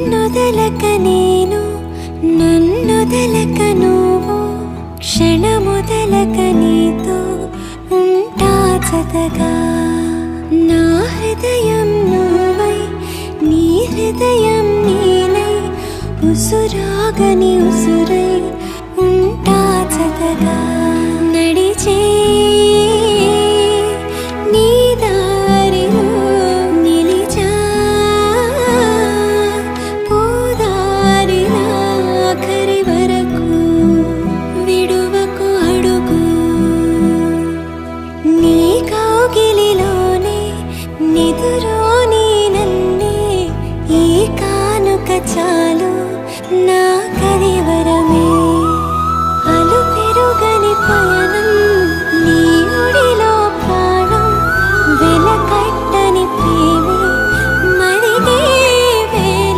నిన్నొదలక నేను నన్నొదలక నువ్వు క్షణమొదలక నీతో ఉంటా జతగా నా హృదయం నువ్వై నీ హృదయం నీలై ఉసురాగని ఉసురై ఉంటా జతగా నడిచే నీ దారిలో నిలిచా పోదారిలా ఆఖరి వరకు విడువకు అడుగు నీ కౌగిలిలోనే నిదురోని నన్నే ఈ కానుక చాలు నా కరివరమే అలు పెరుగని పయనం